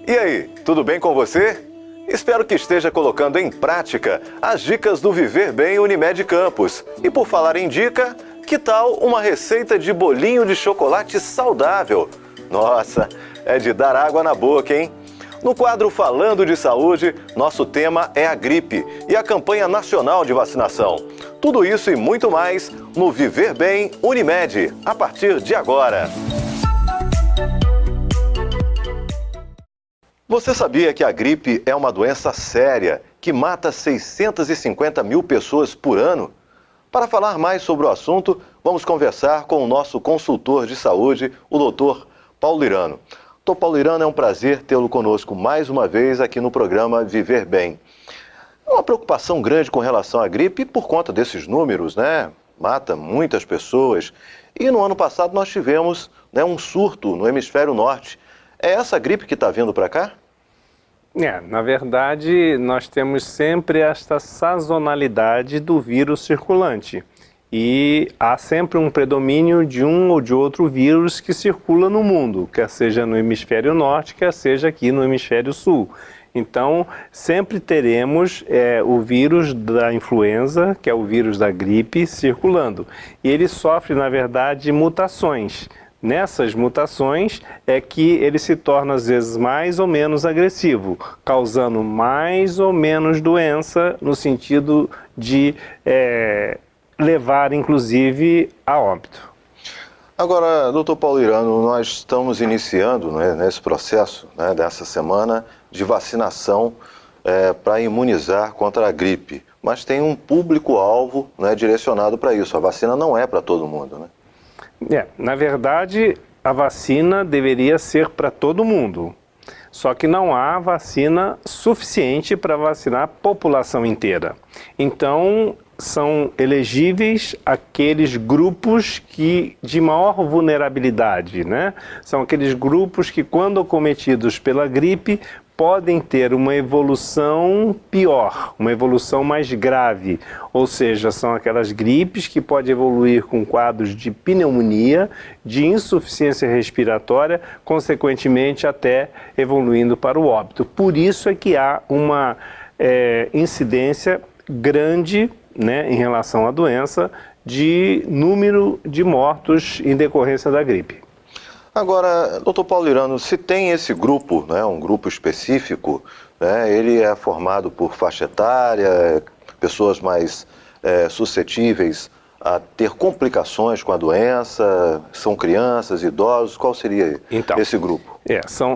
E aí, tudo bem com você? Espero que esteja colocando em prática as dicas do Viver Bem Unimed Campos. E por falar em dica, que tal uma receita de bolinho de chocolate saudável? Nossa, é de dar água na boca, hein? No quadro Falando de Saúde, nosso tema é a gripe e a campanha nacional de vacinação. Tudo isso e muito mais no Viver Bem Unimed, a partir de agora. Você sabia que a gripe é uma doença séria que mata 650 mil pessoas por ano? Para falar mais sobre o assunto, vamos conversar com o nosso consultor de saúde, o Dr. Paulo Irano. Dr. Paulo Irano, é um prazer tê-lo conosco mais uma vez aqui no programa Viver Bem. É uma preocupação grande com relação à gripe por conta desses números, né? Mata muitas pessoas. E no ano passado nós tivemos, um surto no hemisfério norte. É essa gripe que está vindo para cá? Na verdade, nós temos sempre esta sazonalidade do vírus circulante. E há sempre um predomínio de um ou de outro vírus que circula no mundo, quer seja no hemisfério norte, quer seja aqui no hemisfério sul. Então, sempre teremos o vírus da influenza, que é o vírus da gripe, circulando. E ele sofre, na verdade, mutações. Nessas mutações é que ele se torna, às vezes, mais ou menos agressivo, causando mais ou menos doença, no sentido de levar, inclusive, a óbito. Agora, doutor Paulo Irano, nós estamos iniciando nesse processo dessa semana de vacinação para imunizar contra a gripe, mas tem um público-alvo direcionado para isso. A vacina não é para todo mundo, né? Na verdade, a vacina deveria ser para todo mundo, só que não há vacina suficiente para vacinar a população inteira. Então, são elegíveis aqueles grupos de maior vulnerabilidade, né? São aqueles grupos que, quando acometidos pela gripe, podem ter uma evolução pior, uma evolução mais grave. Ou seja, são aquelas gripes que podem evoluir com quadros de pneumonia, de insuficiência respiratória, consequentemente até evoluindo para o óbito. Por isso é que há uma incidência grande, em relação à doença, de número de mortos em decorrência da gripe. Agora, doutor Paulo Irano, se tem esse grupo, um grupo específico, ele é formado por faixa etária, pessoas mais suscetíveis a ter complicações com a doença, são crianças, idosos, qual seria esse grupo?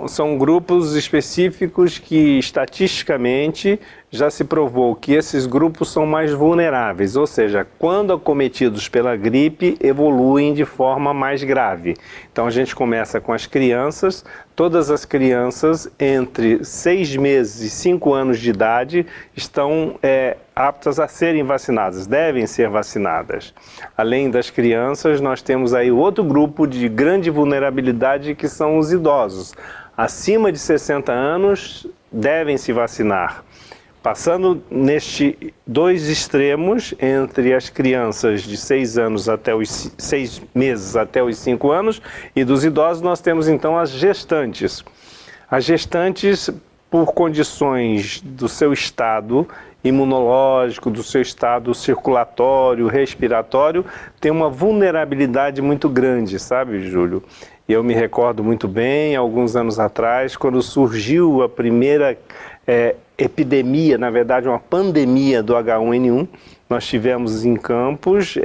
São grupos específicos que, estatisticamente, já se provou que esses grupos são mais vulneráveis, ou seja, quando acometidos pela gripe, evoluem de forma mais grave. Então a gente começa com as crianças, todas as crianças entre 6 meses e 5 anos de idade estão aptas a serem vacinadas, devem ser vacinadas. Além das crianças, nós temos aí outro grupo de grande vulnerabilidade que são os idosos. Acima de 60 anos devem se vacinar. Passando nestes dois extremos, entre as crianças de 6 meses até os 5 anos e dos idosos, nós temos então as gestantes. As gestantes, por condições do seu estado imunológico, do seu estado circulatório, respiratório, tem uma vulnerabilidade muito grande, sabe, Júlio? E eu me recordo muito bem, alguns anos atrás, quando surgiu a primeira epidemia, na verdade uma pandemia do H1N1, nós tivemos em Campos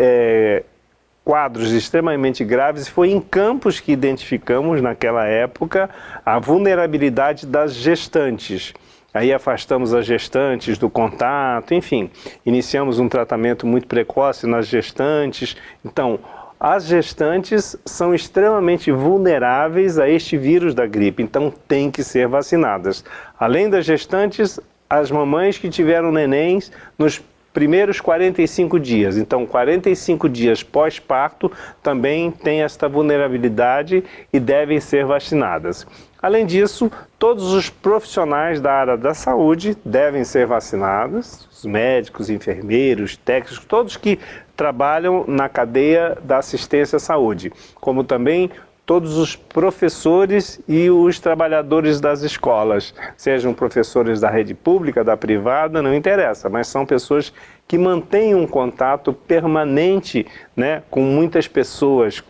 quadros extremamente graves, e foi em Campos que identificamos naquela época a vulnerabilidade das gestantes. Aí afastamos as gestantes do contato, enfim, iniciamos um tratamento muito precoce nas gestantes. Então, as gestantes são extremamente vulneráveis a este vírus da gripe, então têm que ser vacinadas. Além das gestantes, as mamães que tiveram nenéns nos primeiros 45 dias. Então, 45 dias pós-parto também têm esta vulnerabilidade e devem ser vacinadas. Além disso, todos os profissionais da área da saúde devem ser vacinados, os médicos, enfermeiros, técnicos, todos que trabalham na cadeia da assistência à saúde, como também todos os professores e os trabalhadores das escolas, sejam professores da rede pública, da privada, não interessa, mas são pessoas que mantêm um contato permanente, né, com muitas pessoas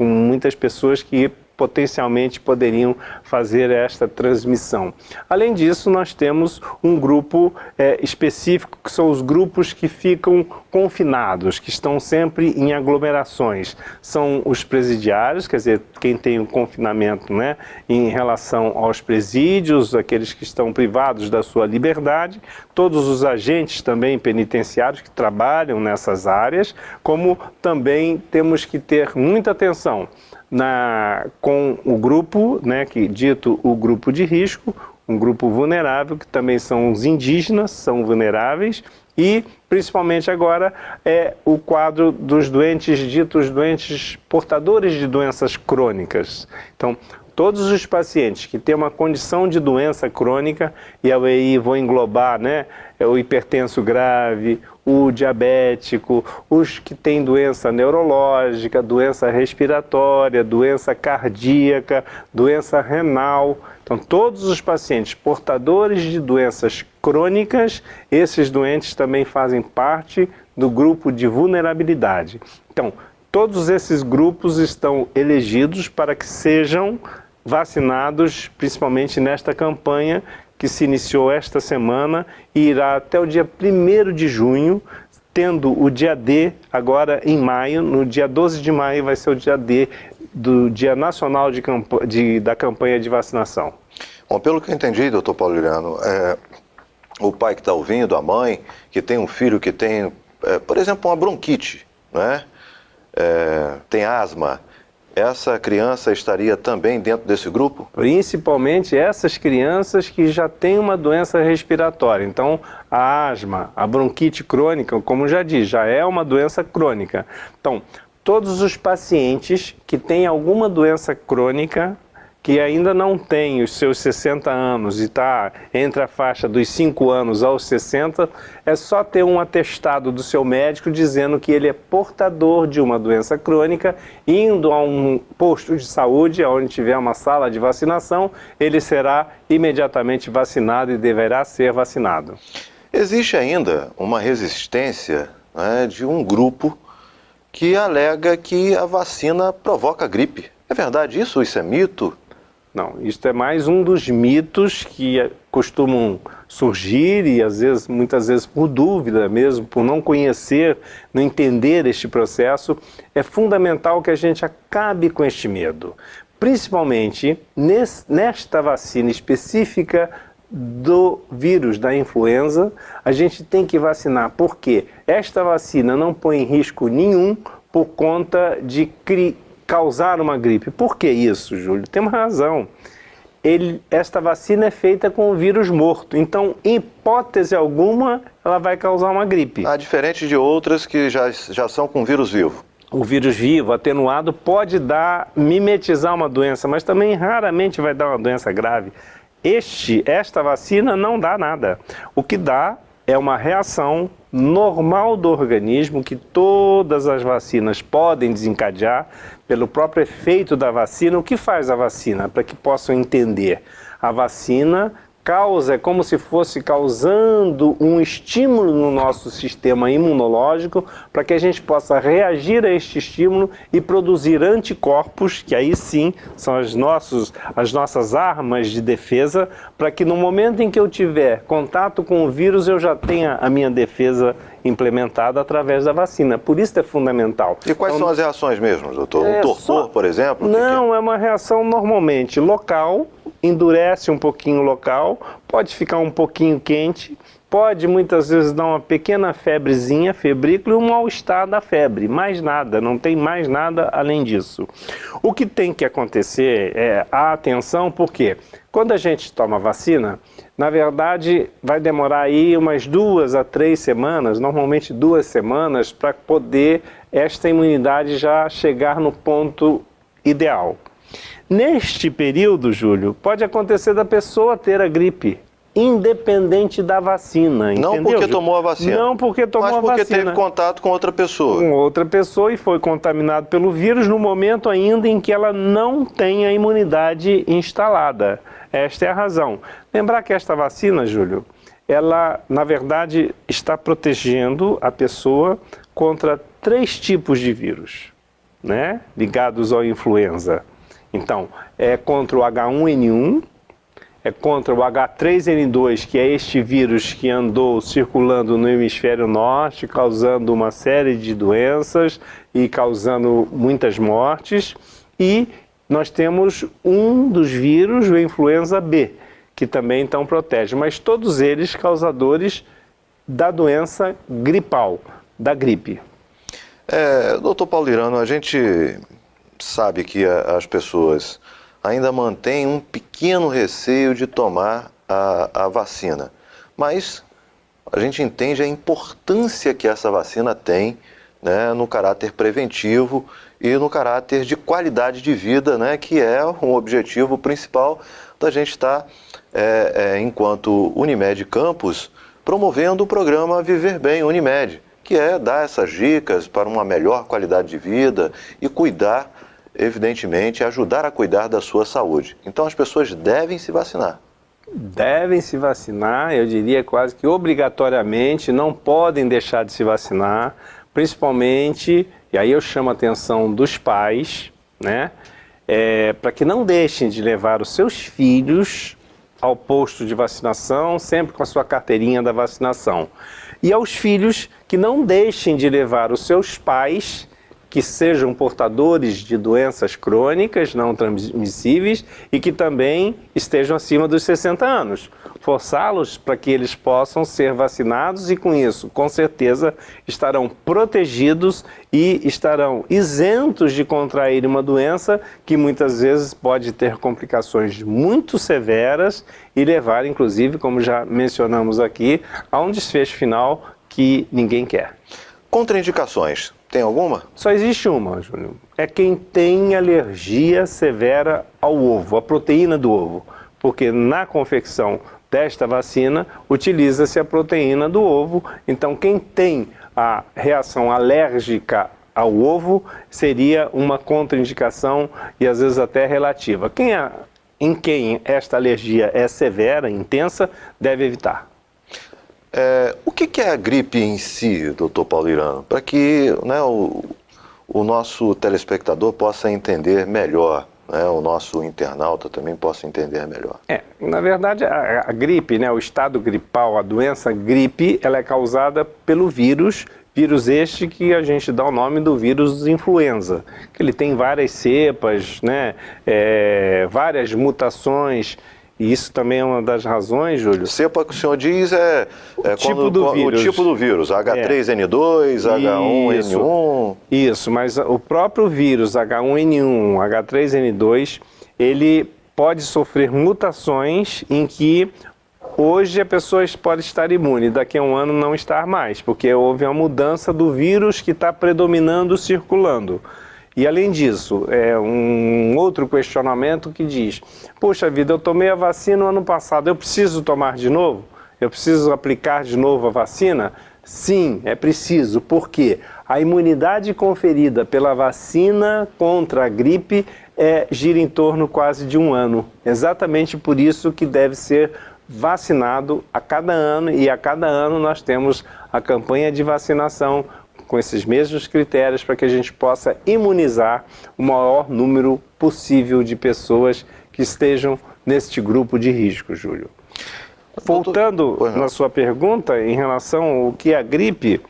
que potencialmente poderiam fazer esta transmissão. Além disso, nós temos um grupo específico, que são os grupos que ficam confinados, que estão sempre em aglomerações. São os presidiários, quer dizer, quem tem o confinamento, né, em relação aos presídios, aqueles que estão privados da sua liberdade, todos os agentes também penitenciários que trabalham nessas áreas, como também temos que ter muita atenção com o grupo, né, que dito o grupo de risco, um grupo vulnerável, que também são os indígenas, são vulneráveis, e principalmente agora o quadro dos doentes, ditos doentes portadores de doenças crônicas. Então, todos os pacientes que têm uma condição de doença crônica, e aí vou englobar, né, o hipertenso grave, o diabético, os que têm doença neurológica, doença respiratória, doença cardíaca, doença renal. Então, todos os pacientes portadores de doenças crônicas, esses doentes também fazem parte do grupo de vulnerabilidade. Então, todos esses grupos estão elegidos para que sejam vacinados, principalmente nesta campanha que se iniciou esta semana e irá até o dia 1º de junho, tendo o dia D agora em maio. No dia 12 de maio vai ser o dia D do Dia Nacional da Campanha de Vacinação. Bom, pelo que eu entendi, doutor Paulo Juliano, o pai que está ouvindo, a mãe, que tem um filho que tem, por exemplo, uma bronquite, né? Tem asma, essa criança estaria também dentro desse grupo? Principalmente essas crianças que já têm uma doença respiratória. Então, a asma, a bronquite crônica, como já disse, já é uma doença crônica. Então, todos os pacientes que têm alguma doença crônica, que ainda não tem os seus 60 anos e está entre a faixa dos 5 anos aos 60, é só ter um atestado do seu médico dizendo que ele é portador de uma doença crônica, indo a um posto de saúde, onde tiver uma sala de vacinação, ele será imediatamente vacinado e deverá ser vacinado. Existe ainda uma resistência, né, de um grupo que alega que a vacina provoca gripe. É verdade isso? Isso é mito? Não, isso é mais um dos mitos que costumam surgir e muitas vezes por dúvida mesmo, por não conhecer, não entender este processo. É fundamental que a gente acabe com este medo, principalmente nesta vacina específica do vírus da influenza. A gente tem que vacinar porque esta vacina não põe em risco nenhum por conta de causar uma gripe. Por que isso, Júlio? Tem uma razão. Esta vacina é feita com o vírus morto, então, em hipótese alguma, ela vai causar uma gripe. Diferente de outras que já são com vírus vivo. O vírus vivo, atenuado, pode mimetizar uma doença, mas também raramente vai dar uma doença grave. Esta vacina não dá nada. O que dá é uma reação normal do organismo que todas as vacinas podem desencadear pelo próprio efeito da vacina. O que faz a vacina? Para que possam entender. A vacina é como se fosse causando um estímulo no nosso sistema imunológico para que a gente possa reagir a este estímulo e produzir anticorpos, que aí sim são as nossas armas de defesa, para que no momento em que eu tiver contato com o vírus eu já tenha a minha defesa implementada através da vacina. Por isso é fundamental. E quais são as reações mesmo, doutor? Um torpor, por exemplo? Não, é uma reação normalmente local, endurece um pouquinho o local, pode ficar um pouquinho quente, pode muitas vezes dar uma pequena febrezinha, febrícula e um mal-estar da febre, mais nada, não tem mais nada além disso. O que tem que acontecer é a atenção, porque quando a gente toma vacina, na verdade vai demorar aí umas 2 a 3 semanas, normalmente 2 semanas, para poder esta imunidade já chegar no ponto ideal. Neste período, Júlio, pode acontecer da pessoa ter a gripe. independente da vacina, Não entendeu? porque tomou a vacina. Não porque tomou a vacina. Mas porque teve contato com outra pessoa. Com outra pessoa e foi contaminado pelo vírus no momento ainda em que ela não tem a imunidade instalada. Esta é a razão. Lembrar que esta vacina, Júlio, ela, na verdade, está protegendo a pessoa contra 3 tipos de vírus, né? Ligados à influenza. Então, é contra o H1N1, é contra o H3N2, que é este vírus que andou circulando no hemisfério norte, causando uma série de doenças e causando muitas mortes. E nós temos um dos vírus, o influenza B, que também então protege, mas todos eles causadores da doença gripal, da gripe. Doutor Paulo Lirano, a gente sabe que as pessoas ainda mantêm um pequeno receio de tomar a vacina, mas a gente entende a importância que essa vacina tem, né, no caráter preventivo e no caráter de qualidade de vida, né, que é um objetivo principal da gente estar, enquanto Unimed Campos, promovendo o programa Viver Bem Unimed, que é dar essas dicas para uma melhor qualidade de vida e cuidar, evidentemente, ajudar a cuidar da sua saúde. Então as pessoas devem se vacinar. Devem se vacinar, eu diria quase que obrigatoriamente, não podem deixar de se vacinar, principalmente, e aí eu chamo a atenção dos pais, né, para que não deixem de levar os seus filhos ao posto de vacinação, sempre com a sua carteirinha da vacinação. E aos filhos que não deixem de levar os seus pais, que sejam portadores de doenças crônicas não transmissíveis e que também estejam acima dos 60 anos. Forçá-los para que eles possam ser vacinados e, com isso, com certeza, estarão protegidos e estarão isentos de contrair uma doença que muitas vezes pode ter complicações muito severas e levar, inclusive, como já mencionamos aqui, a um desfecho final que ninguém quer. Contraindicações, tem alguma? Só existe uma, Júnior. É quem tem alergia severa ao ovo, à proteína do ovo. Porque na confecção desta vacina, utiliza-se a proteína do ovo. Então, quem tem a reação alérgica ao ovo seria uma contraindicação e às vezes até relativa. Em quem esta alergia é severa, intensa, deve evitar. O que é a gripe em si, doutor Paulo Lirano? Para que, né, o nosso telespectador possa entender melhor, né, o nosso internauta também possa entender melhor. Na verdade, a gripe, né, o estado gripal, a doença gripe, ela é causada pelo vírus este que a gente dá o nome do vírus influenza, que ele tem várias cepas, né, várias mutações. E isso também é uma das razões, Júlio. Cepa que o senhor diz o tipo do vírus, H3N2, H1N1. Isso, mas o próprio vírus H1N1, H3N2, ele pode sofrer mutações em que hoje a pessoa pode estar imune, daqui a um ano não estar mais, porque houve uma mudança do vírus que está predominando, circulando. E além disso, um outro questionamento que diz, poxa vida, eu tomei a vacina no ano passado, eu preciso tomar de novo? Eu preciso aplicar de novo a vacina? Sim, é preciso, porque a imunidade conferida pela vacina contra a gripe gira em torno quase de um ano. Exatamente por isso que deve ser vacinado a cada ano, e a cada ano nós temos a campanha de vacinação com esses mesmos critérios para que a gente possa imunizar o maior número possível de pessoas que estejam neste grupo de risco, Júlio. Voltando na sua pergunta em relação ao que é a gripe,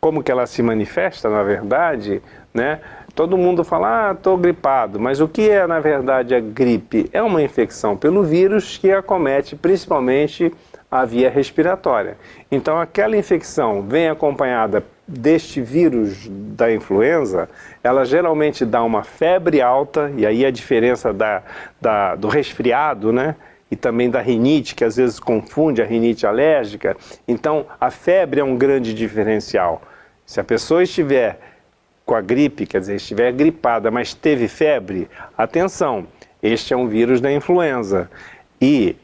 como que ela se manifesta, na verdade, né? Todo mundo fala, estou gripado, mas o que é, na verdade, a gripe? É uma infecção pelo vírus que acomete principalmente a via respiratória. Então, aquela infecção vem acompanhada deste vírus da influenza, ela geralmente dá uma febre alta, e aí a diferença do resfriado, né? E também da rinite, que às vezes confunde a rinite alérgica. Então, a febre é um grande diferencial. Se a pessoa estiver com a gripe, quer dizer, estiver gripada, mas teve febre, atenção, este é um vírus da influenza. E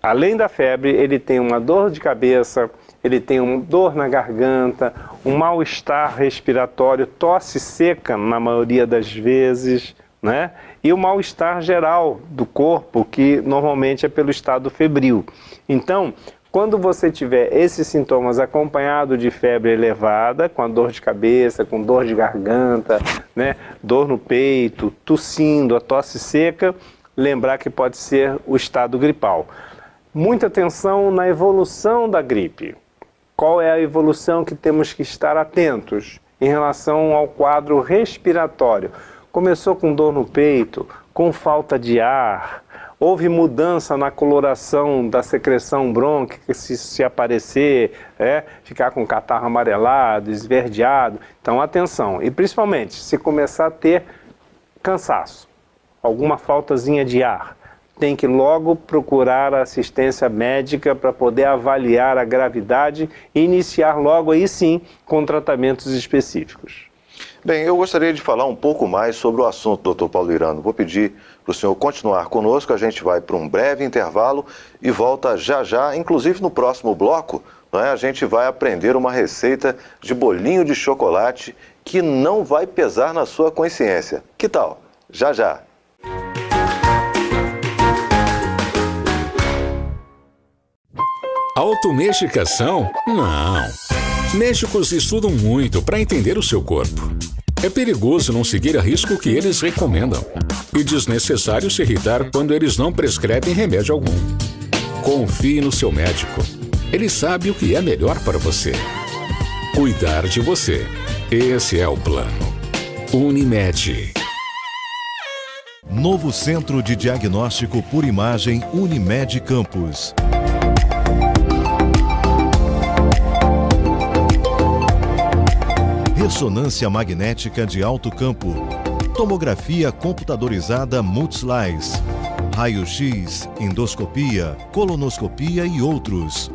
além da febre, ele tem uma dor de cabeça, ele tem uma dor na garganta, um mal-estar respiratório, tosse seca na maioria das vezes, né? E o mal-estar geral do corpo, que normalmente é pelo estado febril. Então, quando você tiver esses sintomas acompanhado de febre elevada, com a dor de cabeça, com dor de garganta, né? Dor no peito, tossindo, a tosse seca, lembrar que pode ser o estado gripal. Muita atenção na evolução da gripe. Qual é a evolução que temos que estar atentos em relação ao quadro respiratório? Começou com dor no peito, com falta de ar, houve mudança na coloração da secreção brônquica, se aparecer, ficar com catarro amarelado, esverdeado. Então, atenção. E principalmente, se começar a ter cansaço, alguma faltazinha de ar, tem que logo procurar a assistência médica para poder avaliar a gravidade e iniciar logo aí sim com tratamentos específicos. Bem, eu gostaria de falar um pouco mais sobre o assunto, doutor Paulo Irano. Vou pedir para o senhor continuar conosco, a gente vai para um breve intervalo e volta já já, inclusive no próximo bloco, a gente vai aprender uma receita de bolinho de chocolate que não vai pesar na sua consciência. Que tal? Já já. Automexicação? Não. Médicos estudam muito para entender o seu corpo. É perigoso não seguir a risco o que eles recomendam e desnecessário se irritar quando eles não prescrevem remédio algum. Confie no seu médico. Ele sabe o que é melhor para você. Cuidar de você. Esse é o plano. Unimed. Novo Centro de Diagnóstico por Imagem Unimed Campos. Ressonância magnética de alto campo, tomografia computadorizada Multislice, raio-x, endoscopia, colonoscopia e outros.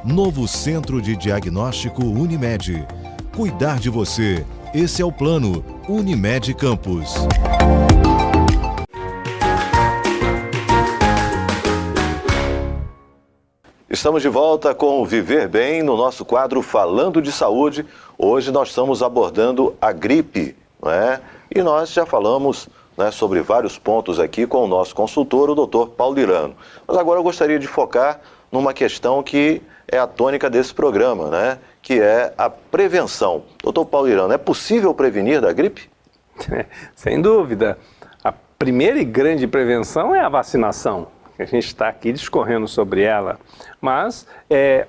Novo Centro de Diagnóstico Unimed. Cuidar de você. Esse é o plano. Unimed Campos. Estamos de volta com o Viver Bem no nosso quadro Falando de Saúde. Hoje nós estamos abordando a gripe, não é? E nós já falamos, né, sobre vários pontos aqui com o nosso consultor, o doutor Paulo Irano. Mas agora eu gostaria de focar numa questão que é a tônica desse programa, né? Que é a prevenção. Doutor Paulo Irano, é possível prevenir da gripe? Sem dúvida. A primeira e grande prevenção é a vacinação. A gente está aqui discorrendo sobre ela, mas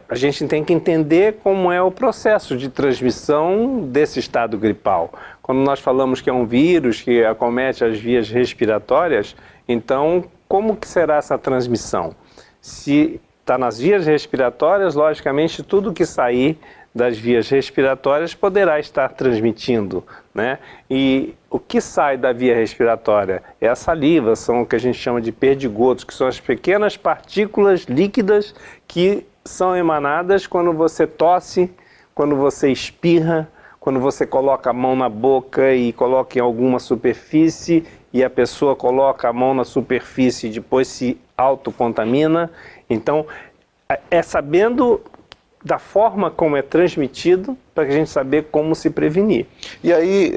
a gente tem que entender como é o processo de transmissão desse estado gripal. Quando nós falamos que é um vírus que acomete as vias respiratórias, então como que será essa transmissão? Se está nas vias respiratórias, logicamente tudo que sair das vias respiratórias poderá estar transmitindo, né? E o que sai da via respiratória é a saliva, são o que a gente chama de perdigotos, que são as pequenas partículas líquidas que são emanadas quando você tosse, quando você espirra, quando você coloca a mão na boca e coloca em alguma superfície e a pessoa coloca a mão na superfície e depois se autocontamina. Então, é sabendo da forma como é transmitido, para a gente saber como se prevenir. E aí,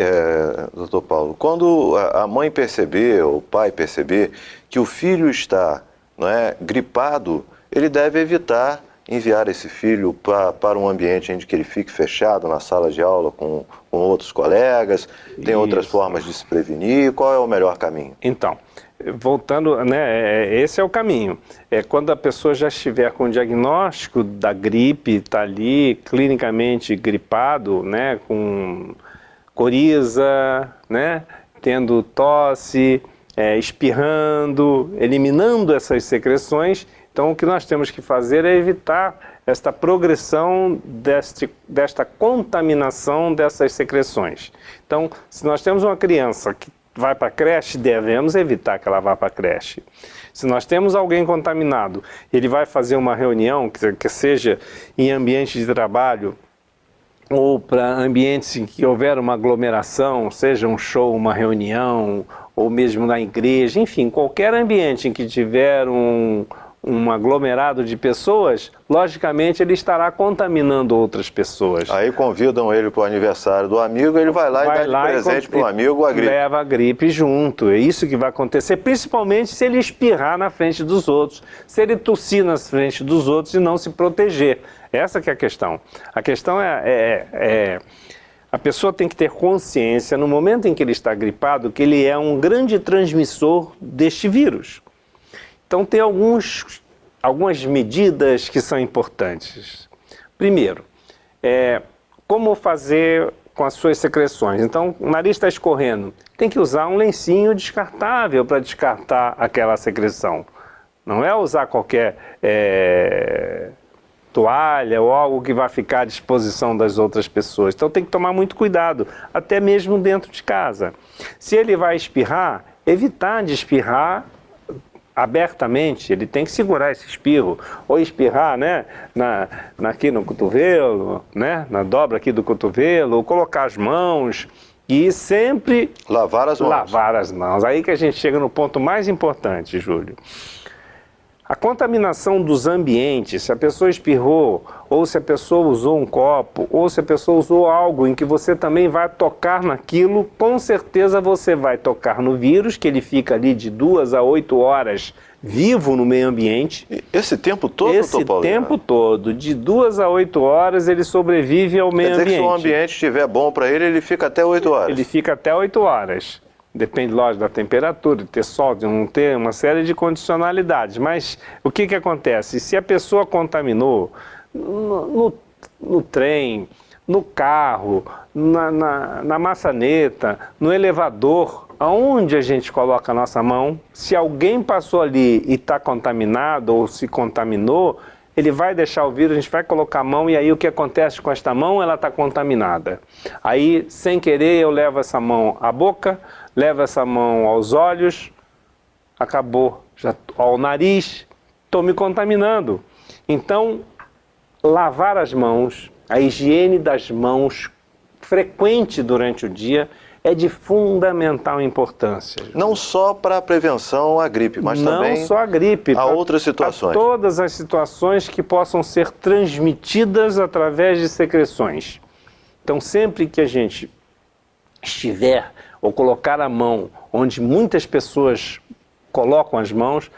doutor Paulo, quando a mãe perceber, ou o pai perceber que o filho está, não é, gripado, ele deve evitar enviar esse filho para um ambiente em que ele fique fechado na sala de aula com outros colegas. Tem outras formas de se prevenir. Qual é o melhor caminho? Então, voltando, né, esse é o caminho. Quando a pessoa já estiver com o diagnóstico da gripe, está ali clinicamente gripado, né, com coriza, né, tendo tosse, espirrando, eliminando essas secreções. Então, o que nós temos que fazer é evitar esta progressão desta contaminação dessas secreções. Então, se nós temos uma criança que vai para a creche, devemos evitar que ela vá para a creche. Se nós temos alguém contaminado, ele vai fazer uma reunião, que seja em ambiente de trabalho, ou para ambientes em que houver uma aglomeração, seja um show, uma reunião, ou mesmo na igreja, enfim, qualquer ambiente em que tiver um aglomerado de pessoas, logicamente ele estará contaminando outras pessoas. Aí convidam ele para o aniversário do amigo, ele vai lá e dá de presente para o amigo a gripe. Leva a gripe junto. É isso que vai acontecer, principalmente se ele espirrar na frente dos outros, se ele tossir na frente dos outros e não se proteger. Essa que é a questão. A questão a pessoa tem que ter consciência, no momento em que ele está gripado, que ele é um grande transmissor deste vírus. Então, tem algumas medidas que são importantes. Primeiro, como fazer com as suas secreções. Então, o nariz está escorrendo, tem que usar um lencinho descartável para descartar aquela secreção. Não é usar qualquer toalha ou algo que vai ficar à disposição das outras pessoas. Então, tem que tomar muito cuidado, até mesmo dentro de casa. Se ele vai espirrar, evitar de espirrar abertamente, ele tem que segurar esse espirro, ou espirrar, né, aqui no cotovelo, né, na dobra aqui do cotovelo, ou colocar as mãos e sempre lavar as mãos. Lavar as mãos. Aí que a gente chega no ponto mais importante, Júlio. A contaminação dos ambientes, se a pessoa espirrou, ou se a pessoa usou um copo, ou se a pessoa usou algo em que você também vai tocar naquilo, com certeza você vai tocar no vírus, que ele fica ali de 2 a 8 horas vivo no meio ambiente. Esse tempo todo, Esse tempo todo, de 2 a 8 horas, ele sobrevive ao meio ambiente. Quer dizer que se o ambiente estiver bom para ele, ele fica até 8 horas. Ele fica até 8 horas. Depende, lógico, da temperatura, de ter sol, de não ter uma série de condicionalidades. Mas o que acontece? Se a pessoa contaminou no trem, no carro, na maçaneta, no elevador, aonde a gente coloca a nossa mão, se alguém passou ali e está contaminado ou se contaminou, ele vai deixar o vírus, a gente vai colocar a mão e aí o que acontece com esta mão? Ela está contaminada. Aí, sem querer, eu levo essa mão à boca, levo essa mão aos olhos, acabou, já ao nariz, estou me contaminando. Então, lavar as mãos, a higiene das mãos frequente durante o dia é de fundamental importância. Não só para a prevenção à gripe, mas também não só a gripe, a outras situações. A todas as situações que possam ser transmitidas através de secreções. Então, sempre que a gente estiver ou colocar a mão onde muitas pessoas colocam as mãos,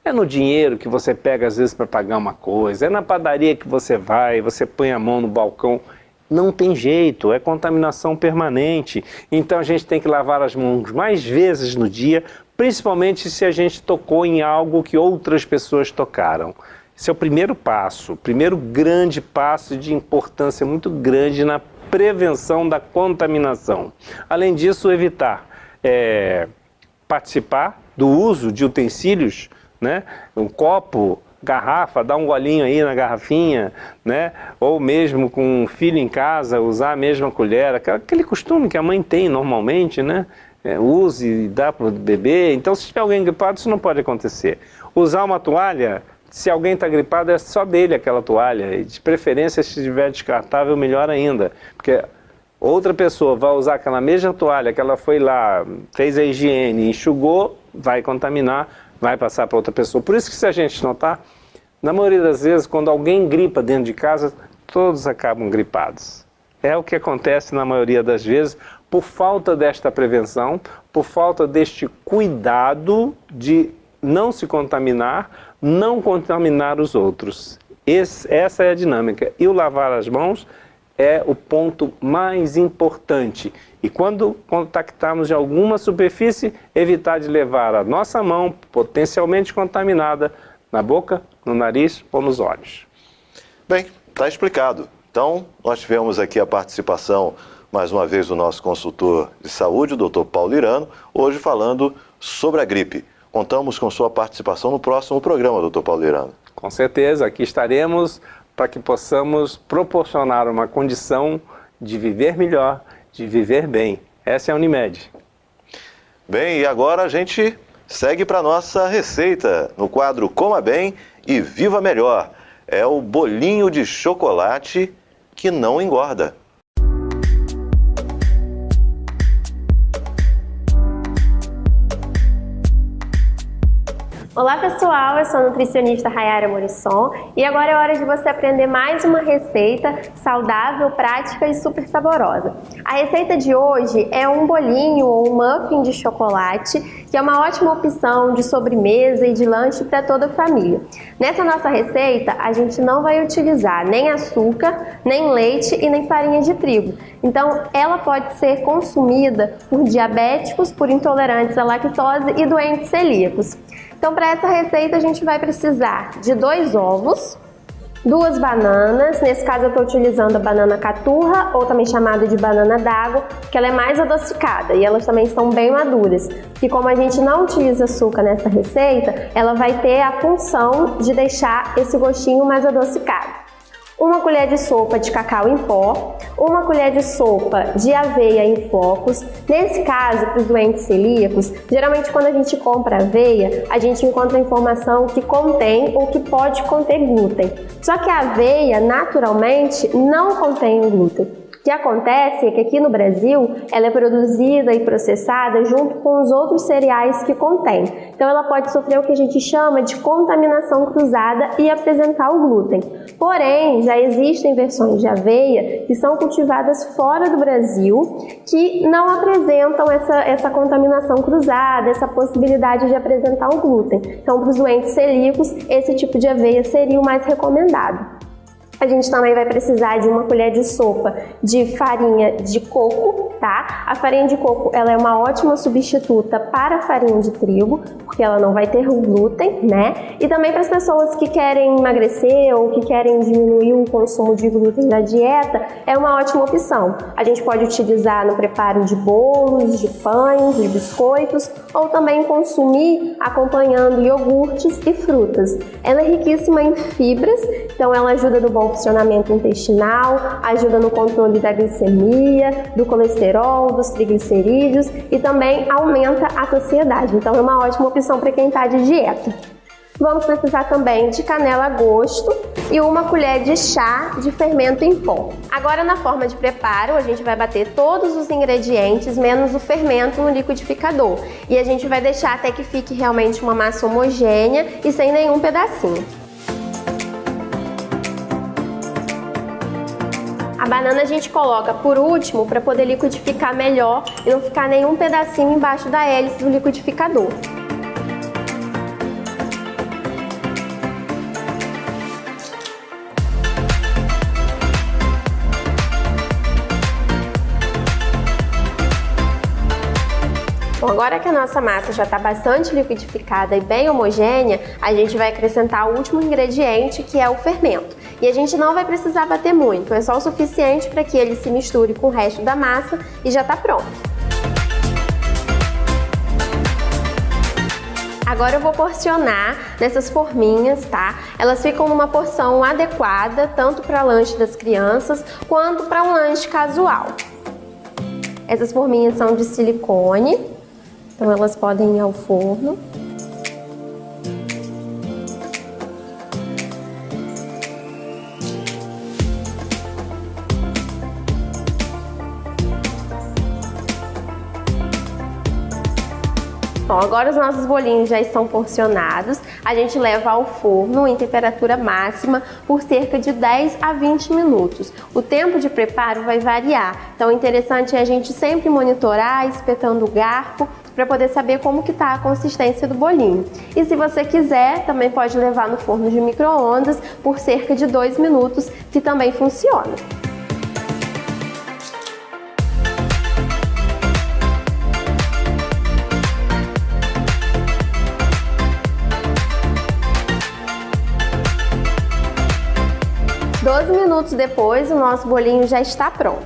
é no dinheiro que você pega às vezes para pagar uma coisa, é na padaria que você vai, você põe a mão no balcão. Não tem jeito, é contaminação permanente. Então a gente tem que lavar as mãos mais vezes no dia, principalmente se a gente tocou em algo que outras pessoas tocaram. Esse é o primeiro passo, o primeiro grande passo de importância muito grande na prevenção da contaminação. Além disso, evitar participar do uso de utensílios, né? Um copo, garrafa, dar um golinho aí na garrafinha, né? Ou mesmo com um filho em casa, usar a mesma colher, aquele costume que a mãe tem normalmente, né? Use e dá para o bebê. Então, se tiver alguém gripado, isso não pode acontecer. Usar uma toalha, se alguém está gripado, é só dele aquela toalha. E de preferência, se estiver descartável, melhor ainda. Porque outra pessoa vai usar aquela mesma toalha que ela foi lá, fez a higiene, enxugou, vai contaminar, vai passar para outra pessoa. Por isso que se a gente notar, na maioria das vezes, quando alguém gripa dentro de casa, todos acabam gripados. É o que acontece na maioria das vezes, por falta desta prevenção, por falta deste cuidado de não se contaminar, não contaminar os outros. Essa é a dinâmica. E o lavar as mãos é o ponto mais importante. E quando contactarmos de alguma superfície, evitar de levar a nossa mão potencialmente contaminada na boca, no nariz ou nos olhos. Bem, está explicado. Então, nós tivemos aqui a participação, mais uma vez, do nosso consultor de saúde, o Dr. Paulo Irano, hoje falando sobre a gripe. Contamos com sua participação no próximo programa, Dr. Paulo Irano. Com certeza, aqui estaremos para que possamos proporcionar uma condição de viver melhor, de viver bem. Essa é a Unimed. Bem, e agora a gente segue para a nossa receita, no quadro Coma Bem e Viva Melhor. É o bolinho de chocolate que não engorda. Olá pessoal, eu sou a nutricionista Rayara Morisson e agora é hora de você aprender mais uma receita saudável, prática e super saborosa. A receita de hoje é um bolinho ou um muffin de chocolate, que é uma ótima opção de sobremesa e de lanche para toda a família. Nessa nossa receita, a gente não vai utilizar nem açúcar, nem leite e nem farinha de trigo. Então, ela pode ser consumida por diabéticos, por intolerantes à lactose e doentes celíacos. Então, para essa receita, a gente vai precisar de 2 ovos, 2 bananas, nesse caso eu estou utilizando a banana caturra, ou também chamada de banana d'água, que ela é mais adocicada e elas também estão bem maduras. E como a gente não utiliza açúcar nessa receita, ela vai ter a função de deixar esse gostinho mais adocicado. 1 colher de sopa de cacau em pó, 1 colher de sopa de aveia em flocos. Nesse caso, para os doentes celíacos, geralmente quando a gente compra aveia, a gente encontra a informação que contém ou que pode conter glúten. Só que a aveia, naturalmente, não contém glúten. O que acontece é que aqui no Brasil, ela é produzida e processada junto com os outros cereais que contém. Então ela pode sofrer o que a gente chama de contaminação cruzada e apresentar o glúten. Porém, já existem versões de aveia que são cultivadas fora do Brasil que não apresentam essa contaminação cruzada, essa possibilidade de apresentar o glúten. Então, para os doentes celíacos, esse tipo de aveia seria o mais recomendado. A gente também vai precisar de 1 colher de sopa de farinha de coco, tá? A farinha de coco, ela é uma ótima substituta para a farinha de trigo, porque ela não vai ter glúten, né? E também para as pessoas que querem emagrecer ou que querem diminuir o consumo de glúten na dieta, é uma ótima opção. A gente pode utilizar no preparo de bolos, de pães, de biscoitos, ou também consumir acompanhando iogurtes e frutas. Ela é riquíssima em fibras, então ela ajuda no bom funcionamento intestinal, ajuda no controle da glicemia, do colesterol, dos triglicerídeos e também aumenta a saciedade. Então é uma ótima opção para quem está de dieta. Vamos precisar também de canela a gosto e 1 colher de chá de fermento em pó. Agora, na forma de preparo, a gente vai bater todos os ingredientes, menos o fermento, no liquidificador. E a gente vai deixar até que fique realmente uma massa homogênea e sem nenhum pedacinho. A banana a gente coloca por último para poder liquidificar melhor e não ficar nenhum pedacinho embaixo da hélice do liquidificador. Bom, agora que a nossa massa já está bastante liquidificada e bem homogênea, a gente vai acrescentar o último ingrediente, que é o fermento. E a gente não vai precisar bater muito, é só o suficiente para que ele se misture com o resto da massa e já está pronto. Agora eu vou porcionar nessas forminhas, tá? Elas ficam numa porção adequada, tanto para lanche das crianças, quanto para um lanche casual. Essas forminhas são de silicone, então elas podem ir ao forno. Bom, agora os nossos bolinhos já estão porcionados, a gente leva ao forno em temperatura máxima por cerca de 10 a 20 minutos. O tempo de preparo vai variar, então o interessante é a gente sempre monitorar, espetando o garfo, para poder saber como que está a consistência do bolinho. E se você quiser, também pode levar no forno de micro-ondas por cerca de 2 minutos, que também funciona. Minutos depois, o nosso bolinho já está pronto.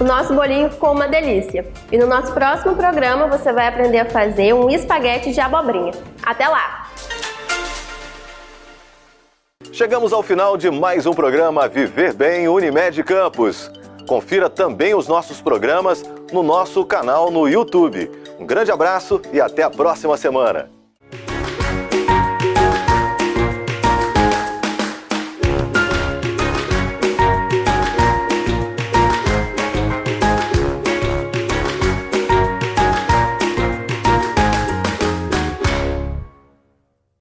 O nosso bolinho ficou uma delícia. E no nosso próximo programa você vai aprender a fazer um espaguete de abobrinha. Até lá! Chegamos ao final de mais um programa Viver Bem Unimed Campos. Confira também os nossos programas no nosso canal no YouTube. Um grande abraço e até a próxima semana.